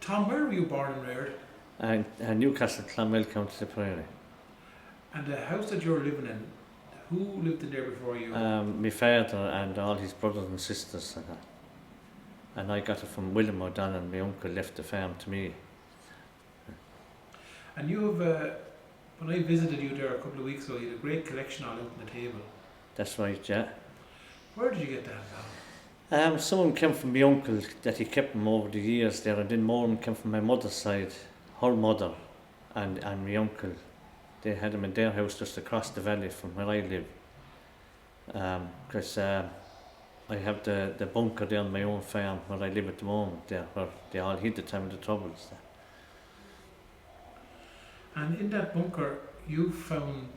Tom, where were you born and reared? Newcastle, Clonmel, County Tipperary. And the house that you're living in, who lived in there before you? My father and all his brothers and sisters and that. And I got it from William O'Donnell, and my uncle left the farm to me. And you have, when I visited you there a couple of weeks ago, you had a great collection all out on the table. That's right, yeah. Where did you get that from? Some of them came from my uncle, that he kept them over the years there, and then more of them came from my mother's side, her mother and my uncle. They had them in their house just across the valley from where I live. Because I have the bunker there on my own farm where I live at the moment there, where they all hid the time of the troubles there. And in that bunker, you found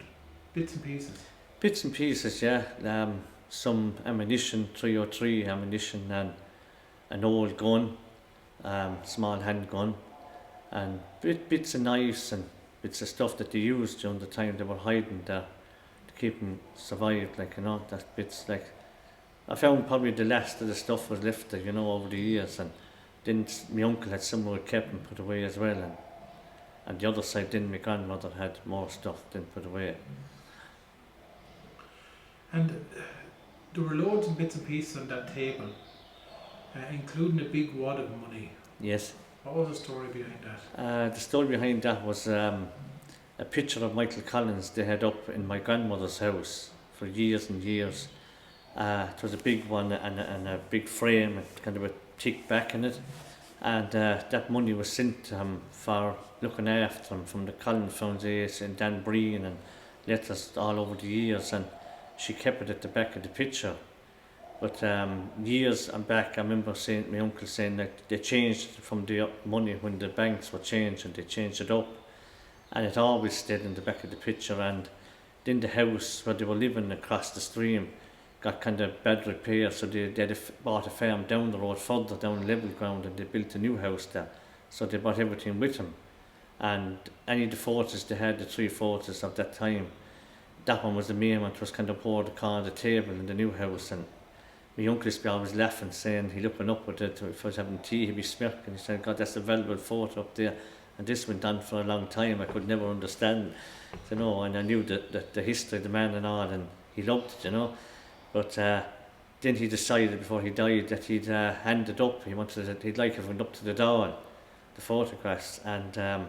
bits and pieces. Bits and pieces, yeah. Some ammunition, 303 ammunition, and an old gun, small handgun, and bits of knives and bits of stuff that they used during the time they were hiding there to keep them survived, like, you know, that bits, like, I found probably the last of the stuff was left there, you know, over the years, and then my uncle had some who had kept and put away as well, and the other side then my grandmother had more stuff then put away. And there were loads of bits and pieces on that table, including a big wad of money. Yes. What was the story behind that? The story behind that was a picture of Michael Collins they had up in my grandmother's house for years and years. It was a big one and a big frame and kind of a thick back in it. And that money was sent to him for looking after him from the Collins Foundation and Dan Breen and letters all over the years. And she kept it at the back of the picture. But years back, I remember my uncle saying that they changed from the money when the banks were changed, and they changed it up, and it always stayed in the back of the picture. And then the house where they were living across the stream got kind of bad repair, so they bought a farm down the road further down level ground, and they built a new house there. So they brought everything with them, and any of the forts they had, the 3 forts of that time, that one was the main one. It was kind of poured across the table in the new house, and my uncle used to be always laughing, saying he looking up at it. If I was having tea, he'd be smirking. He said, "God, that's a valuable fort up there." And this went on for a long time. I could never understand, you know. And I knew that the history of the man and all, and he loved it, you know. But then he decided before he died that he'd hand it up. He wanted it. He'd like it went up to the door, the photographs, and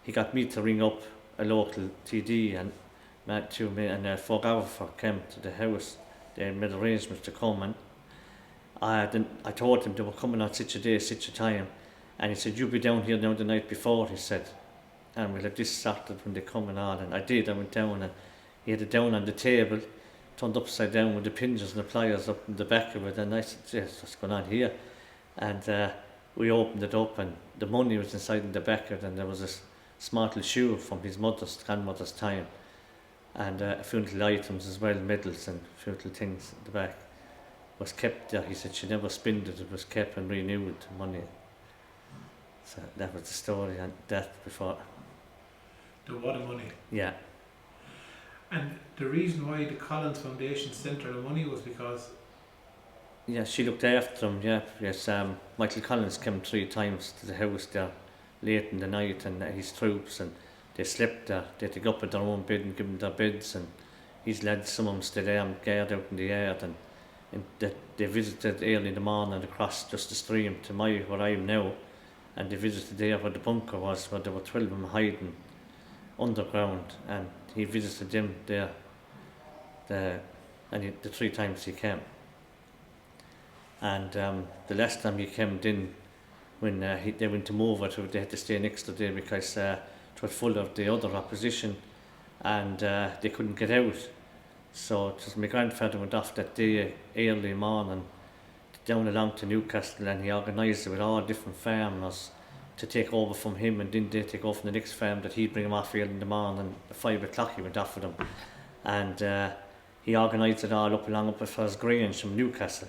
he got me to ring up a local TD and to me, and a photographer came to the house. They made arrangements to come, and I told him they were coming on such a day, such a time, and he said, "You'll be down here now the night before," he said, "and we'll have this sorted when they come and all." And I did. I went down, and he had it down on the table, turned upside down with the pinches and the pliers up in the back of it, and I said, "Yes, what's going on here?" And we opened it up, and the money was inside in the back of it, and there was a small little shoe from his grandmother's time, and a few little items as well, medals and a few little things at the back. Was kept there. He said she never spent it. It was kept and renewed money. So that was the story on that before. The wad of money. Yeah. And the reason why the Collins Foundation sent her the money was because... Yeah, she looked after him, yeah. Yes, Michael Collins came 3 times to the house there late in the night, and his troops, and they slept there. They had to go up at their own bed and give them their beds, and his lads, some of them stayed there and guard out in the yard, and they visited early in the morning across just the stream to where I am now, and they visited there where the bunker was, where there were 12 of them hiding underground, and he visited them there the 3 times he came. And the last time he came then, when they went to move it, they had to stay an extra day because it was full of the other opposition, and they couldn't get out. So it was my grandfather went off that day early morning down along to Newcastle, and he organised it with all different farmers to take over from him, and then they take over from the next farm that he'd bring them off early in the morning. At 5 o'clock he went off with them, and he organised it all up along up at his Grange from Newcastle,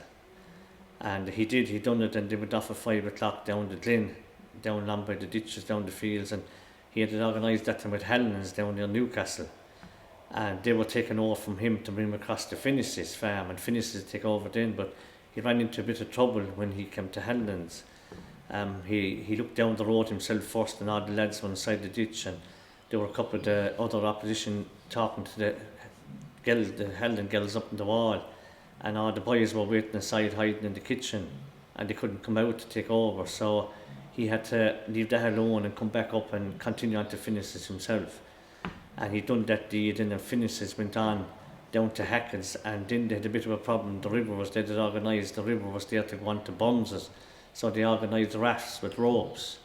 and he done it, and they went off at 5 o'clock down the glen, down along by the ditches, down the fields, and he had organised that with Helen's down near Newcastle. And they were taken over from him to bring him across to Finniss's farm, and Finniss's take over then, but he ran into a bit of trouble when he came to Helen's, he looked down the road himself first, and all the lads were inside the ditch, and there were a couple of the other opposition talking to the Helden girls up on the wall, and all the boys were waiting inside, hiding in the kitchen, and they couldn't come out to take over, so he had to leave that alone and come back up and continue on to finishes himself. And he'd done that deed, and the finishes went on down to Hackles, and then they had a bit of a problem. The river was there, they organised, the river was there to go on to Bunses, so they organised rafts with ropes,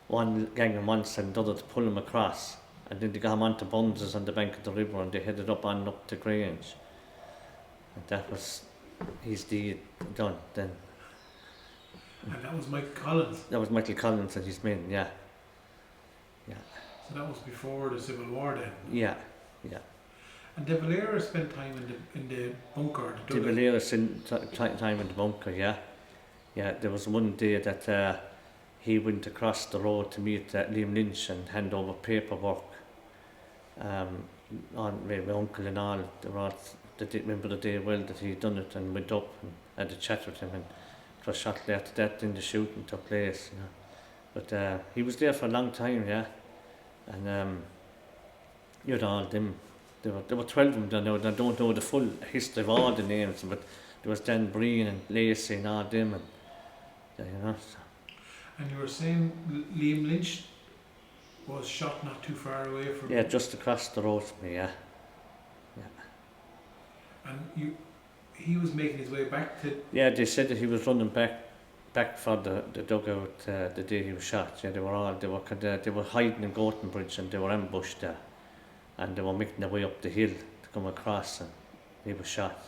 one gang on one side and the other to pull them across, and then they got him onto Bunses on the bank of the river, and they headed up to Grange. And that was his deed done then. And that was Michael Collins? That was Michael Collins and his men, yeah. So that was before the Civil War then? Yeah. And De Valera spent time in the bunker? De Valera spent time in the bunker, yeah. Yeah, there was one day that he went across the road to meet Liam Lynch and hand over paperwork on my uncle and all. They didn't remember the day well that he'd done it, and went up and had a chat with him, and it was shortly after that then the shooting took place, you know. But he was there for a long time, yeah. And you know, all them, there were 12 of them now, and I don't know the full history of all the names, but there was Dan Breen and Lacey and all them, and you know. So. And you were saying Liam Lynch was shot not too far away from... Yeah, just across the road from me, yeah. And he was making his way back to... Yeah, they said that he was running back for the dugout the day he was shot. Yeah, they were hiding in Gorton Bridge, and they were ambushed there, and they were making their way up the hill to come across, and he was shot.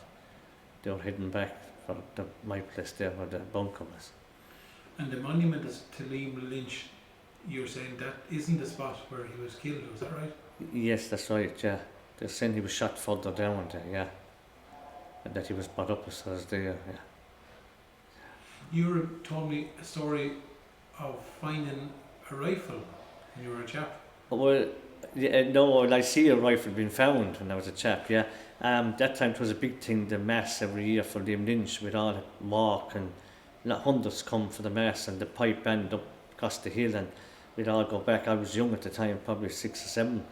They were heading back for my place there where the bunker was. And the monument is to Liam Lynch, you're saying that isn't the spot where he was killed, was that right? Yes, that's right, yeah. They're saying he was shot further down there, yeah. And that he was brought up as there, yeah. You told me a story of finding a rifle when you were a chap. Well, no, I see a rifle being found when I was a chap, yeah. That time it was a big thing, the mass every year for Liam Lynch, with all the walk, and hundreds come for the mass, and the pipe band up across the hill, and we'd all go back. I was young at the time, probably 6 or 7,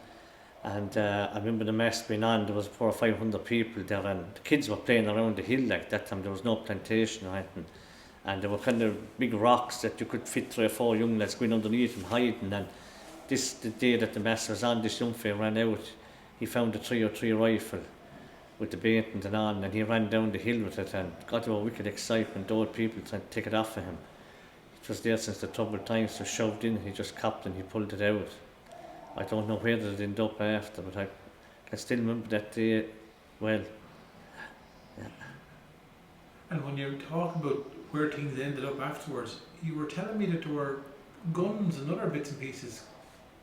and I remember the mass being on. There was 400 or 500 people there, and the kids were playing around the hill like that time. There was no plantation or anything, and there were kind of big rocks that you could fit 3 or 4 young lads going underneath and hiding. And the day that the mass was on, this young fella ran out. He found a 303 rifle with the bait and on, and he ran down the hill with it, and got to a wicked excitement. Old people trying to take it off of him. It was there since the troubled times, so shoved in. He just copped and he pulled it out. I don't know where it ended up after, but I can still remember that day well. Yeah. And when you talk about where things ended up afterwards, you were telling me that there were guns and other bits and pieces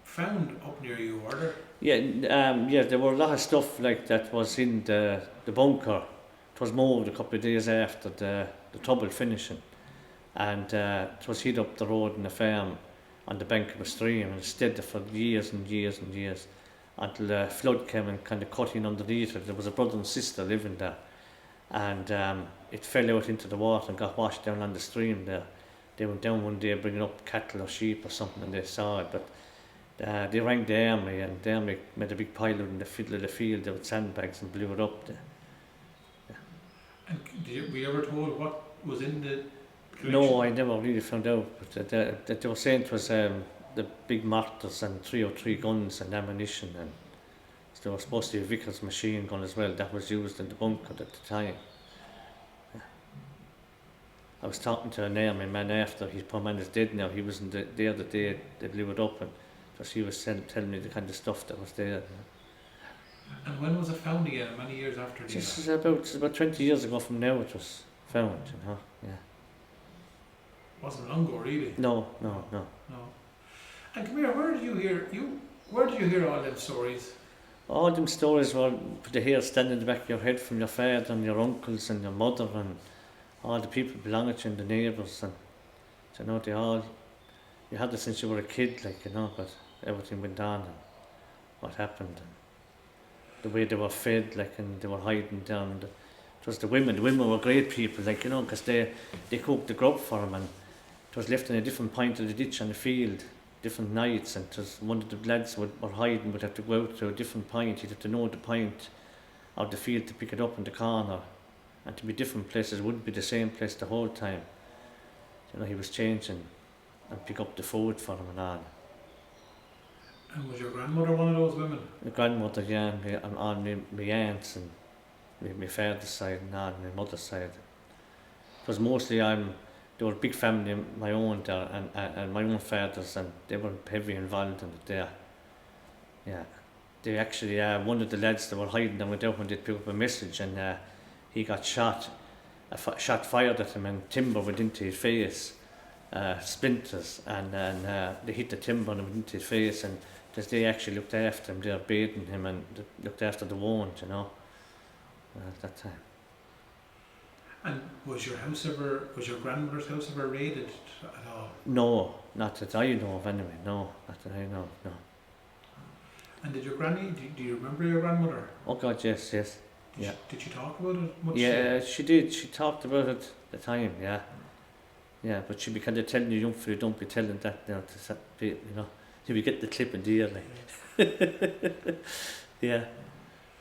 found up near you, were there? Yeah, there were a lot of stuff like that was in the bunker. It was moved a couple of days after the trouble finishing, and it was hid up the road in a farm on the bank of a stream, and it stayed there for years and years and years until the flood came and kind of cut in underneath it. There was a brother and sister living there, and it fell out into the water and got washed down on the stream there. They went down one day bringing up cattle or sheep or something, and they saw it, but they rang the army, and the army made a big pile in the middle of the field with sandbags and blew it up there. Yeah. And were you ever told what was in the collection? No, I never really found out, but they were saying it was the big mortars and 303 guns and ammunition, and so there was supposed to be a Vickers machine gun as well that was used in the bunker at the time. Yeah. I was talking to an army man after, his poor man is dead now. He was there the day they blew it up, and he was telling me the kind of stuff that was there. And when was it found again? Many years after? It's about 20 years ago from now it was found, you know. Yeah. Wasn't long ago, really. No. And come here, where did you hear all them stories? All them stories were the hair standing in the back of your head from your father and your uncles and your mother and all the people belonging to you and the neighbours, and you know, you had it since you were a kid, like, you know, but everything went on and what happened and the way they were fed, like, and they were hiding down. It was the women were great people, like, you know, because they cooked the grub for them, and it was left in a different point of the ditch on the field, different nights, and it was one of the lads were hiding, would have to go out to a different point. He'd have to know the point of the field to pick it up in the corner, and to be different places. It wouldn't be the same place the whole time. You know, he was changing and pick up the food for him and all. And was your grandmother one of those women? My grandmother, yeah, and all my aunts and my father's side and all, my mother's side. It was mostly there were a big family of my own there, and my own fathers, and they were heavily involved in it there. Yeah. They actually, one of the lads that were hiding them went out when they picked up a message, and he got shot. A shot fired at him, and timber went into his face, splinters, and they hit the timber and went into his face, and they actually looked after him, they were bathing him and looked after the wound, you know, at that time. And was your grandmother's house ever raided at all? No, not that I know of anyway, no, not that I know, no. And did your granny, do you remember your grandmother? Oh God, yes. Did she talk about it much? Yeah, she did, she talked about it at the time, yeah. Yeah, but she'd be kind of telling you, young fella, don't be telling that now, you know. You'll be getting the clip in the ear, like. Yeah,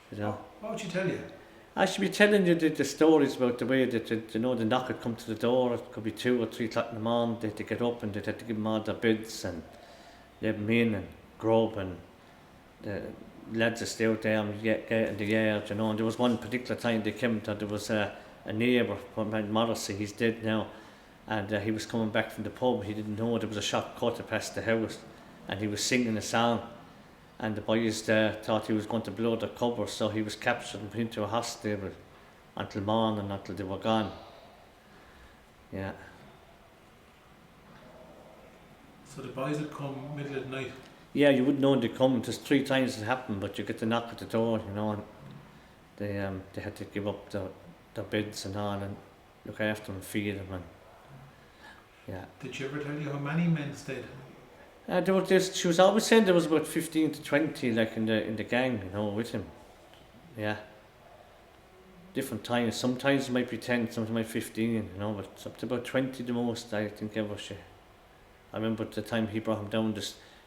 you know. What would she tell you? I should be telling you the stories about the way that, you know, the knock would come to the door. It could be 2 or 3 o'clock in the morning. They had to get up and they'd have to give them all their beds and let them in and grub, and the lads would stay out there and get in the yard, you know. And there was one particular time they came to, there was a neighbour from Morrissey, he's dead now, and he was coming back from the pub. He didn't know there was a shot cut past the house, and he was singing a song. And the boys thought he was going to blow the cover, so he was captured and put into a hospital until morning, until they were gone. Yeah. So the boys would come middle of the night? Yeah, you wouldn't know they'd come. There's 3 times it happened, but you get the knock at the door, you know, and they had to give up their beds and all and look after them and feed them. And, yeah. Did she ever tell you how many men stayed? She was always saying there was about 15 to 20, like in the gang, you know, with him. Yeah. Different times. Sometimes it might be 10, sometimes it might be 15, you know, but it's up to about 20 the most, I think, ever. I remember the time he brought him down,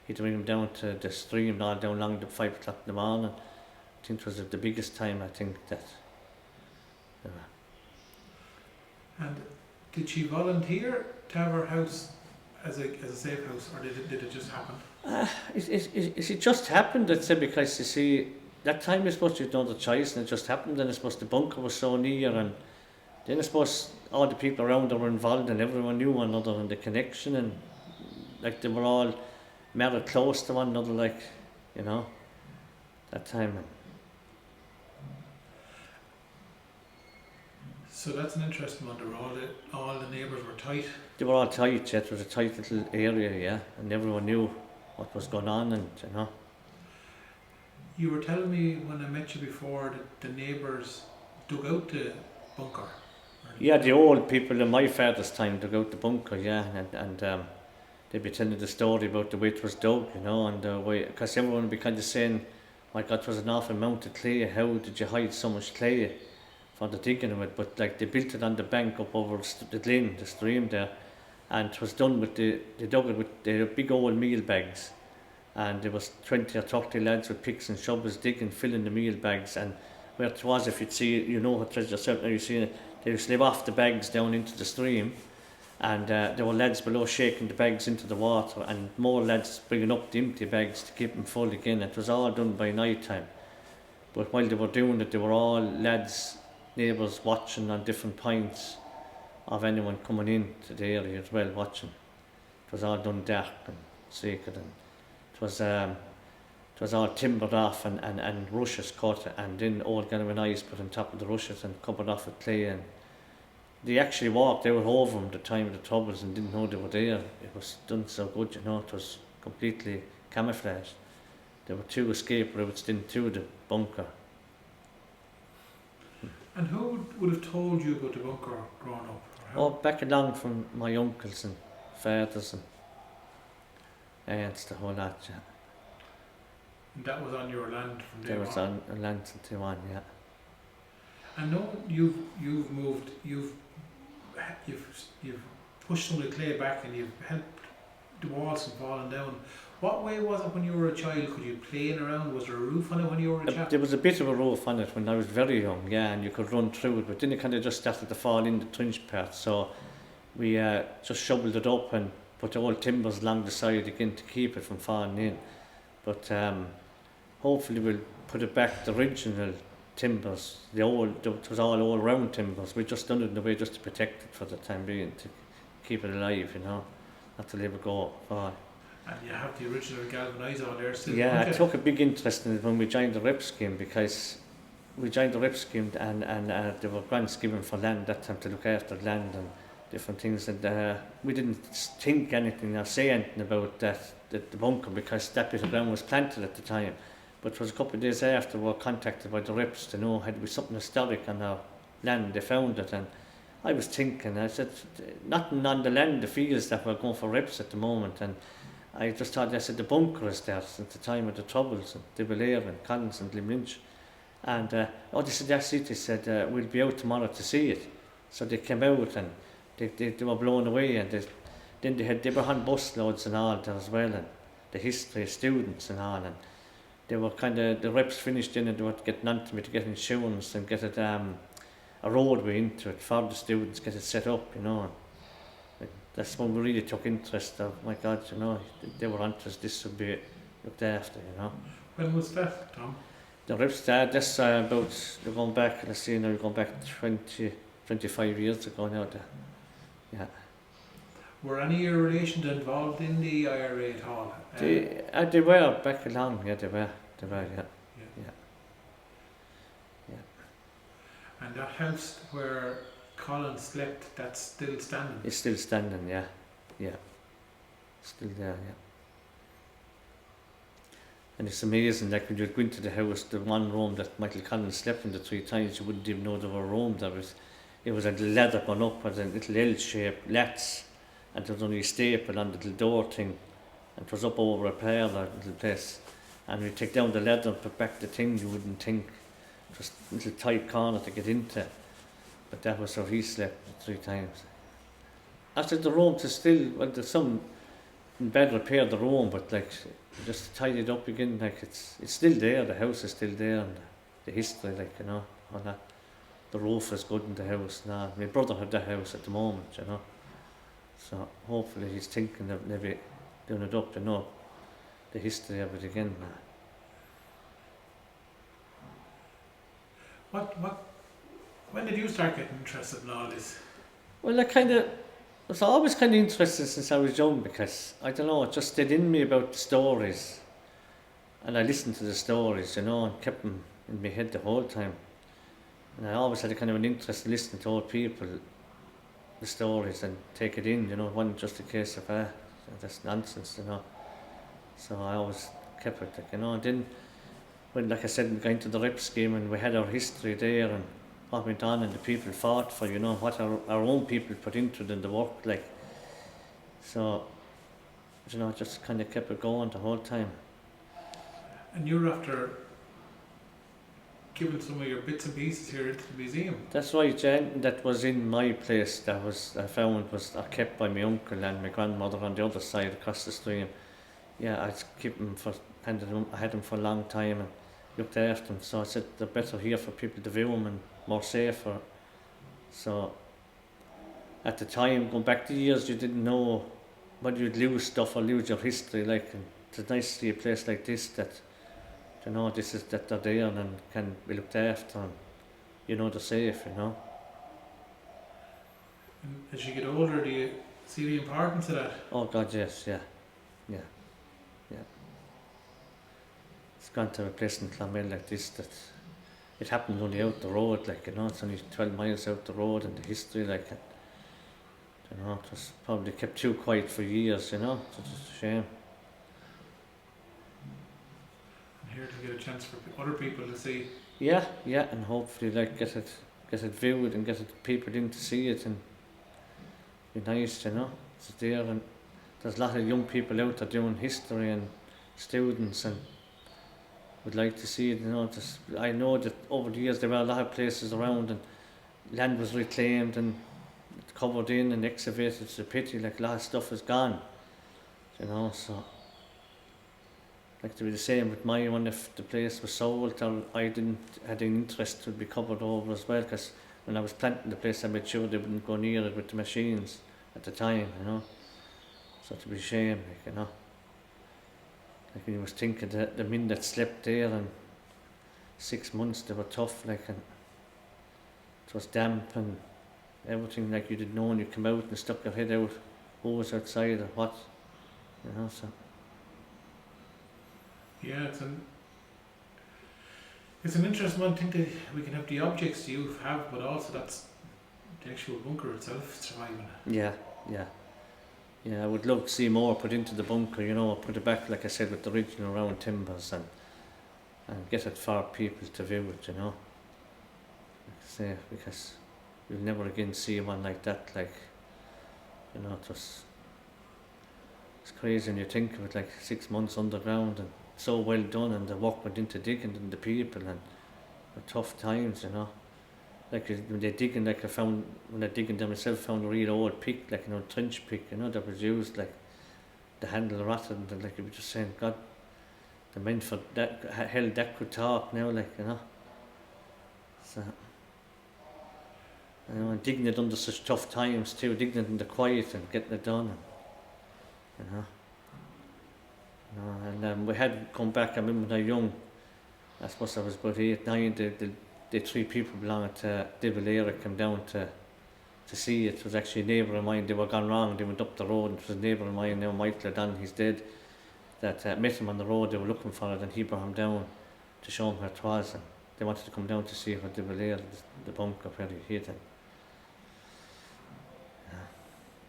he'd bring him down to the stream, all down along to 5 o'clock in the morning. I think it was the biggest time, I think, that. And did she volunteer to have her house as a safe house, or did it just happen? It just happened, I'd say, because you see, that time I suppose you had no other choice, and it just happened. And I suppose the bunker was so near, and then I suppose all the people around there were involved, and everyone knew one another, and the connection, and like they were all married close to one another, like, you know, that time. So that's an interesting one. All the neighbours were tight. They were all tight, yeah. It was a tight little area, yeah, and everyone knew what was going on, and you know. You were telling me when I met you before that the neighbours dug out the bunker. Yeah, the old people in my father's time dug out the bunker, yeah, and they'd be telling the story about the way it was dug, you know, and the way, because everyone would be kind of saying, my God, it was an awful amount of clay. How did you hide so much clay for the digging of it? But like they built it on the bank up over the glen, the stream there, and it was done with they dug it with the big old meal bags, and there was 20 or 30 lads with picks and shovels digging, filling the meal bags, and where it was, if you'd see, you know what it is yourself now, you see it, they would slip off the bags down into the stream, and there were lads below shaking the bags into the water, and more lads bringing up the empty bags to keep them full again. It was all done by night time, but while they were doing it, they were all lads, neighbours watching on different points of anyone coming in to the area as well, watching. It was all done dark and secret, and it was all timbered off and rushes cut, and then old genuine ice put on top of the rushes and covered off with clay, and they actually walked out over them the time of the troubles and didn't know they were there. It was done so good, you know, it was completely camouflaged. There were 2 escape routes into the bunker. And who would have told you about the bunker growing up? Oh, back along from my uncles and fathers and aunts, the whole lot, yeah. And that was on your land from day one? That was on land from day one, yeah. I know you've moved, you've pushed some of the clay back and you've helped the walls from falling down. What way was it when you were a child? Could you play in around? Was there a roof on it when you were a child? There was a bit of a roof on it when I was very young, yeah, and you could run through it, but then it kind of just started to fall in the trench part, so we just shoveled it up and put the old timbers along the side again to keep it from falling in. But hopefully we'll put it back, the original timbers, it was all round timbers. We just done it in a way just to protect it for the time being, to keep it alive, not to let it go fall. And you have the original galvanised on there still. Yeah, I took a big interest in it when we joined the rep scheme, because we joined the rep scheme and there were grants given for land that time to look after land and different things, and we didn't think anything or say anything about the bunker, because that bit of ground was planted at the time. But it was a couple of days after we were contacted by the reps to know had we something historic on our land. They found it, and I was thinking, I said, nothing on the land, the fields that were going for reps at the moment, and I just thought, I said, the bunker is there since the time of the Troubles, and De Valera and Collins and Limlynch. And they said, that's it. They said, we'll be out tomorrow to see it. So they came out and they were blown away, and then they were on bus loads and all there as well, and the history of students and all, and they were kind of, the reps finished in and they were getting on to me to get insurance and get it, a roadway into it for the students, get it set up, That's when we really took interest of, my God, they were on to us, this would be looked after, When was that, Tom? The reps started, that's about, we're going back, let's see now, we're going back 25 years ago now, yeah. Were any of your relations involved in the IRA at all? They were back along, yeah, they were, yeah. And that house where Colin slept, that's still standing? It's still standing, yeah. Still there, yeah. And it's amazing, like when you go into the house, the one room that Michael Collins slept in the 3 times, you wouldn't even know there were a room there. It was a ladder going up with a little L-shaped lats, and there was only a staple on the little door thing, and it was up over a parlour, little place. And we take down the ladder and put back the thing, you wouldn't think. It was a little tight corner to get into. But that was how he slept 3 times. After the room to still, well, there's some in bad repair, the room, but like just tidy it up again, like it's still there, the house is still there, and the history, like, all that. The roof is good in the house now. My brother had that house at the moment, So hopefully he's thinking of maybe doing it up, the history of it again now. When did you start getting interested in all this? Well, I was always kind of interested since I was young, because, I don't know, it just stayed in me about the stories. And I listened to the stories, and kept them in my head the whole time. And I always had a kind of an interest in listening to old people, the stories, and take it in, it wasn't just a case of, that's nonsense, So I always kept it, and then, when, like I said, we got into the rep scheme and we had our history there, and what went on and the people fought for, what our own people put into it in the work, like. So, just kind of kept it going the whole time. And you're after giving some of your bits and pieces here into the museum? That's right, Jen. That was in my place. I found was kept by my uncle and my grandmother on the other side across the stream. Yeah, I'd keep them I had them for a long time and looked after them. So I said they're better here for people to view them and more safer. So at the time, going back the years, you didn't know whether you'd lose stuff or lose your history. Like, and it's nice to see a place like this that, this is that they're there and can be looked after, and they're safe. And as you get older, do you see the importance of that? Oh God, yes, yeah. It's gone to a place in Clonmel like this that it happened only out the road, like, it's only 12 miles out the road, and the history, like, it was probably kept too quiet for years, so it's just a shame. And here to get a chance for other people to see. Yeah, and hopefully, like, get it viewed and get people in to see it, and be nice, it's there, and there's a lot of young people out there doing history and students, and would like to see it, I know that over the years there were a lot of places around and land was reclaimed and It's covered in and excavated. It's a pity, like a lot of stuff is gone, you know, so like to be the same with my one. If the place was sold or I didn't had an interest, it would be covered over as well, because when I was planting the place I made sure they wouldn't go near it with the machines at the time, you know, so to be a shame, like, you know. Like when you was thinking that the men that slept there and 6 months they were tough, like, and it was damp and everything, like you didn't know when you come out and stuck your head out who was outside or what, you know, so. Yeah, it's an interesting one. I think that we can have the objects you have, but also that's the actual bunker itself surviving. Yeah, I would love to see more put into the bunker, you know, put it back, like I said, with the original round timbers and get it for people to view it, you know. Like I say, because you'll never again see one like that, like, you know, it's crazy when you think of it, like 6 months underground and so well done, and the work went into digging and the people and the tough times, you know. Like when they digging, like when I digging them myself, found a real old pick, like an old trench pick, you know, that was used, like the handle rotted, and like you were just saying, God, the men for that hell that could talk now, like, you know. So, you know, and digging it under such tough times too, digging it in the quiet and getting it done, and, you know. And we had come back. I remember when I was young, I suppose I was about 8, 9. The 3 people belonging to Tipperary came down to see it. It was actually a neighbour of mine. They were gone wrong. They went up the road. It was a neighbour of mine now, Michael Dunn, he's dead. That met him on the road. They were looking for it, and he brought him down to show him where it was. And they wanted to come down to see where Tipperary, the bunker where he hid.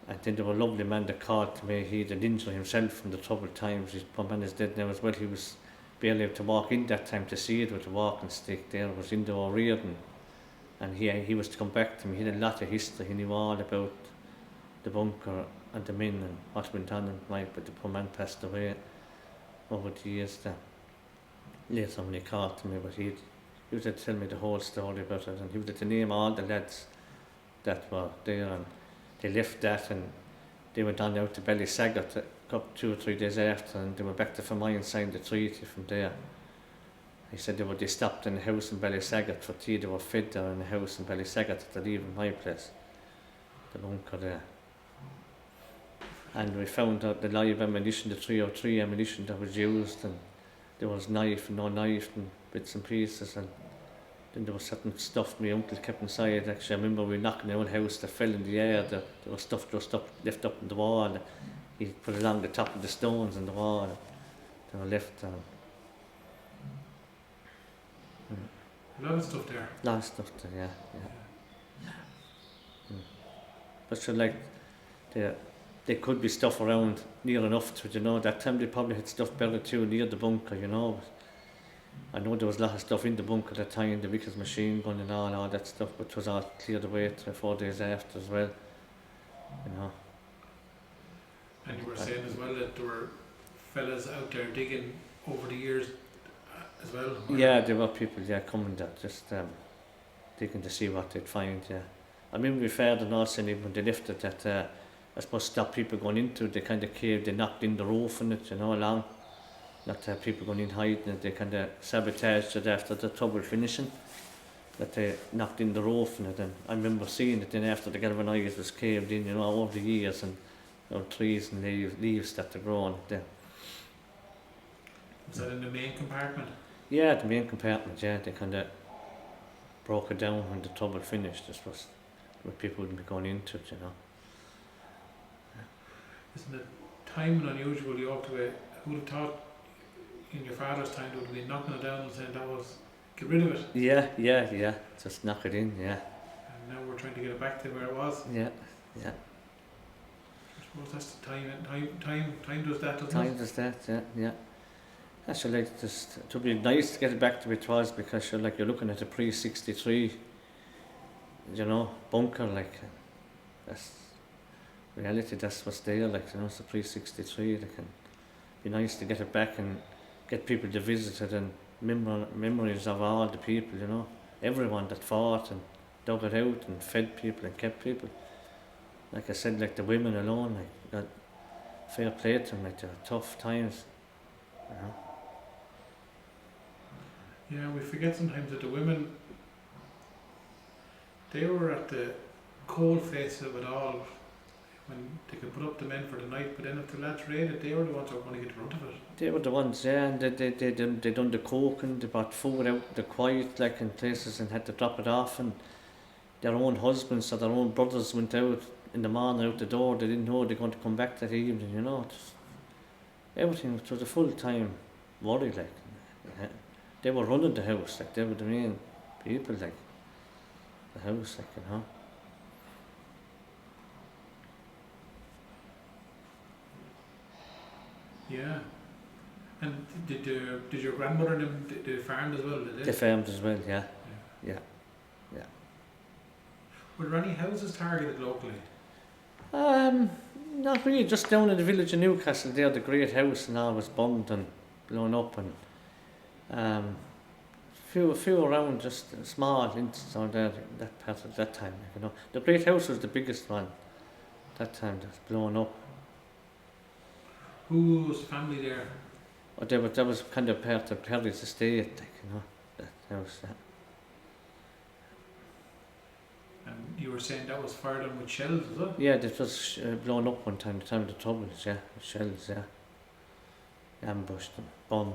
And then there was a lovely man that called to me. He had an injury himself from the troubled times. His poor man is dead now as well. He was barely able to walk in that time to see it with a walking stick there. It was in the O'Riordan. And he was to come back to me. He had a lot of history. He knew all about the bunker and the men and what went on in life. But the poor man passed away over the years there. Later when he called to me, but he was to tell me the whole story about it. And he was to name all the lads that were there, and they left that and they went on out to Ballysaggart a couple 2 or 3 days after, and they went back to Fermoy and signed the treaty from there. He said they stopped in a house in Ballysaggart for tea. They were fed there in a house in Ballysaggart at the leaving my place, the bunker there. And we found out the live ammunition, the 303 ammunition that was used, and there was knife and no knife and bits and pieces, and then there was certain stuff my uncle kept inside. Actually, I remember we knocking the old house that fell in the air. There was stuff just left up in the wall. He put it along the top of the stones in the wall. They were left. A lot of stuff there. A lot of stuff there, yeah. But sure, like, there could be stuff around near enough to, you know, that time they probably had stuff buried too near the bunker, you know. I know there was a lot of stuff in the bunker at that time, the Vickers machine gun and all that stuff, but it was all cleared away 3 or 4 days after as well, you know. And you were saying as well that there were fellas out there digging over the years as well? Yeah, there were people, coming that just digging to see what they'd find, yeah. I remember my father and also when they left it, that I suppose stop people going into it, they kind of caved, they knocked in the roof on it, you know, along. Not to have people going in hiding it, they kind of sabotaged it after the trouble finishing, that they knocked in the roof on it. And I remember seeing it then after the galvanized was caved in, you know, over the years, and you know, trees and leaves that had grown there. Was that in the main compartment? Yeah, the main compartment, yeah, they kind of broke it down when the trouble finished. This was where people wouldn't be going into it, you know. Isn't it time and unusual? You walked away. Who would have thought in your father's time they would have been knocking it down and saying that was, get rid of it? Yeah, just knock it in, yeah. And now we're trying to get it back to where it was. Yeah. I suppose that's the time does that, doesn't it? Time does that, yeah. Actually, like, just, it would be nice to get it back to where it was, because you're looking at a pre-63, you know, bunker, like, that's reality, that's what's there, like, you know, it's a pre-63, like, and be nice to get it back and get people to visit it, and memories of all the people, you know, everyone that fought and dug it out and fed people and kept people, like I said, like the women alone, like got fair play to them, like they're tough times, you know. Yeah, we forget sometimes that the women, they were at the cold face of it all when they could put up the men for the night, but then if the lads raided, they were the ones that were going to get the brunt of it. They were the ones, yeah, and they done the coking, they brought food out the quiet, like in places, and had to drop it off, and their own husbands or their own brothers went out in the morning out the door, they didn't know they were going to come back that evening, you know. Everything, it was a full-time worry, like. They were running the house, like, they were the main people, like, the house, like, you know. Yeah. And did your grandmother and them, they farmed as well, did they? They farmed as well, yeah. Yeah. Yeah. Were there any houses targeted locally? Not really, just down in the village of Newcastle there, the great house and all was bombed and blown up, and few around, just small incidents on there, that part of that time, like, you know. The great house was the biggest one that time that was blown up. Who was the family there? Or that was kind of part of Perry's estate, like, you know, that house. And you were saying that was fired on with shells, was it? Yeah, it was blown up one time, the time of the troubles, yeah, with shells, yeah. Ambushed and bombed.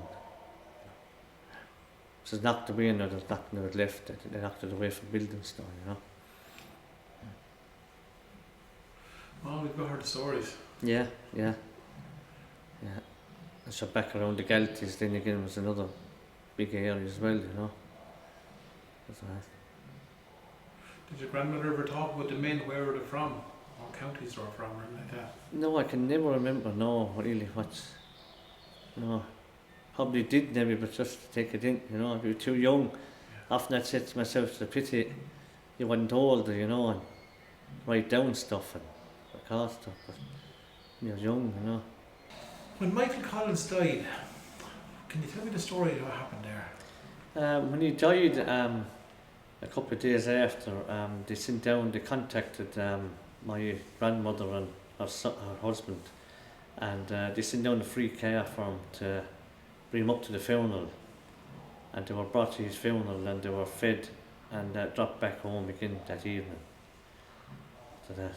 So it's knocked away, and there's nothing that was left, they knocked it away from building stuff, you know. Oh, we've got heard the stories. Yeah. And so back around the Galties, then again was another big area as well, you know. Did your grandmother ever talk about the men, where were they from? What counties they were from, or anything like that? No, I can never remember, no, really, no. Probably did maybe, but just to take it in, you know, if you were too young. Yeah. Often I'd say to myself, it's a pity you weren't older, you know, and write down stuff and record stuff, but when you're young, you know. When Michael Collins died, can you tell me the story of what happened there? When he died, a couple of days after, they contacted my grandmother and her husband, and they sent down a free car for him to bring him up to the funeral, and they were brought to his funeral and they were fed and dropped back home again that evening. So that.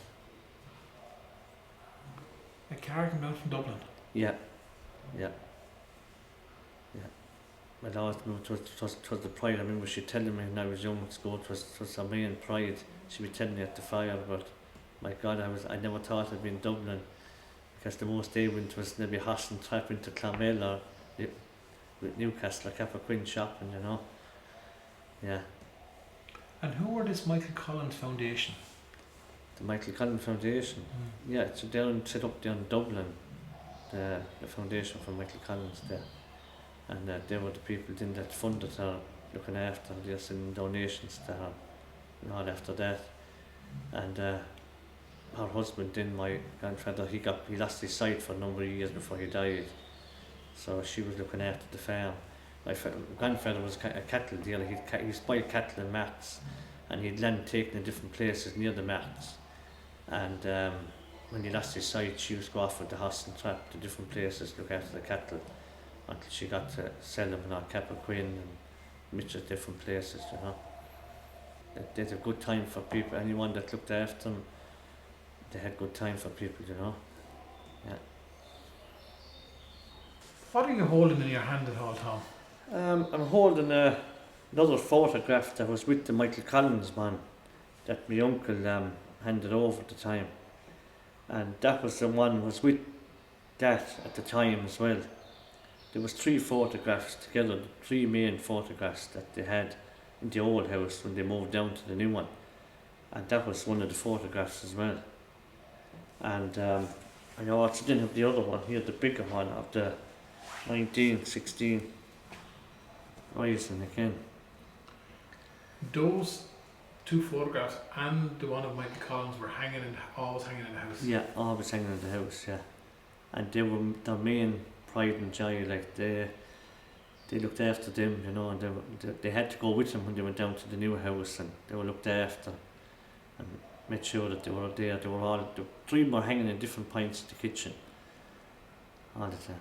A car came down from Dublin? Yeah. Well, it was the pride. I remember she telling me when I was young at school, it was her main pride. She'd be telling me at the fire, but my God, I never thought I'd be in Dublin, because the most they went was maybe horse and trap into Clonmel or with Newcastle or Cappoquin shopping, you know. Yeah. And who were this Michael Collins Foundation? The Michael Collins Foundation. Yeah, it's set up down in Dublin, the foundation for Michael Collins there. And they were the people then that funded her, looking after her, sending donations to her and all after that. And her husband then, my grandfather, he lost his sight for a number of years before he died. So she was looking after the farm. My grandfather was a cattle dealer. He used to buy cattle and marts, and he'd land taken in different places near the marts. And when he lost his sight, she was go off with the horse and trap to different places, look after the cattle, until she got to sell them in our Cappoquin and Mitchell different places, you know. They had a good time for people. Anyone that looked after them, they had good time for people, you know. Yeah. What are you holding in your hand at all, Tom? I'm holding another photograph that was with the Michael Collins man that my uncle handed over at the time, and that was the one was with that at the time as well. There was 3 photographs together, the 3 main photographs that they had in the old house when they moved down to the new one, and that was one of the photographs as well. And I also didn't have the other one here, the bigger one of the 1916 rising again. Those 2 photographs and the one of Michael Collins were always hanging in the house? Yeah, always hanging in the house, yeah. And they were their main pride and joy, like they looked after them, you know, and they had to go with them when they went down to the new house, and they were looked after. And made sure that they were there. They were all, the three were hanging in different points of the kitchen all the time.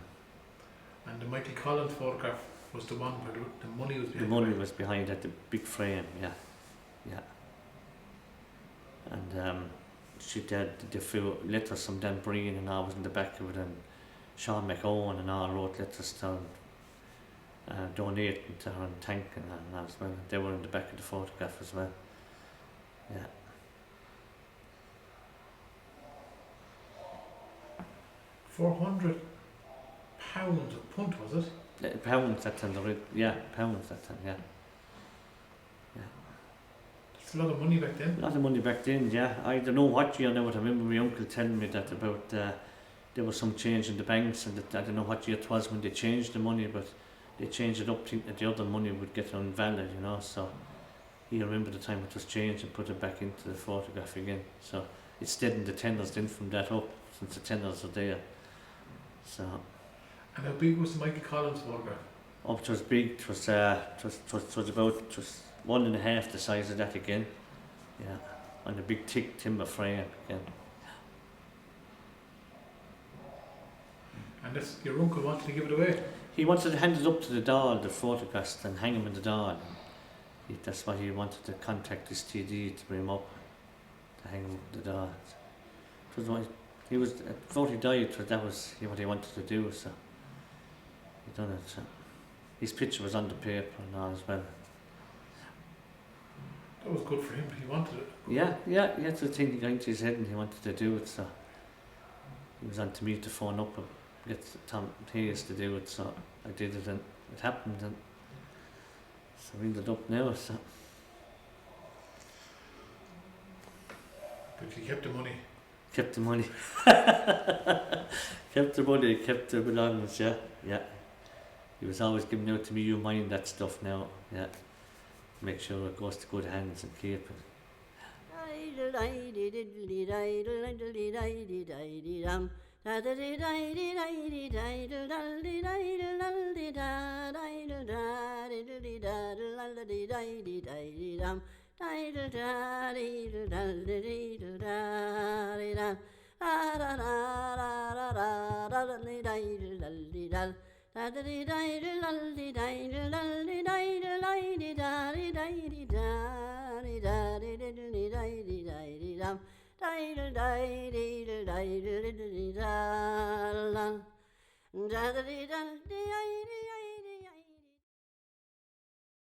And the Michael Collins photograph was the one where the money was behind. The money was behind that, the big frame, yeah. And she did a few letters from Dan Breen and all was in the back of it, and Sean McOwen and all wrote letters to her, donating to her and thanking her and as well. They were in the back of the photograph as well. Yeah. £400 a punt, was it? Pounds that time, pounds that time, yeah. It's a lot of money back then. A lot of money back then, yeah. I don't know what year now, but I remember my uncle telling me that about there was some change in the banks, and that I don't know what year it was when they changed the money, but they changed it up thinking that the other money would get invalid, you know. So he remembered the time it was changed and put it back into the photograph again. So it stayed in the tenors then from that up, since the tenors are there. So. And how big was the Michael Collins photograph? Oh, it was big. It was about 1.5 the size of that again. Yeah, on a big thick timber frame again. And this, your uncle wanted to give it away? He wanted to hand it up to the Dáil, the photographs, and hang him in the Dáil. That's why he wanted to contact his TD to bring him up, to hang him in the Dáil. It was what he was, before he died, that was what he wanted to do, so he done it. So his picture was on the paper and all as well. That was good for him, he wanted it. Yeah, that's the thing he got into his head and he wanted to do it, so he was on to me to phone up and get Tom Hayes to do it, so I did it and it happened, and so we ended up now, so. But you kept the money? Kept the money. Kept the money, kept the belongings, yeah. He was always giving out to me, you mind that stuff now, yeah. Make sure it goes to good hands and keep it.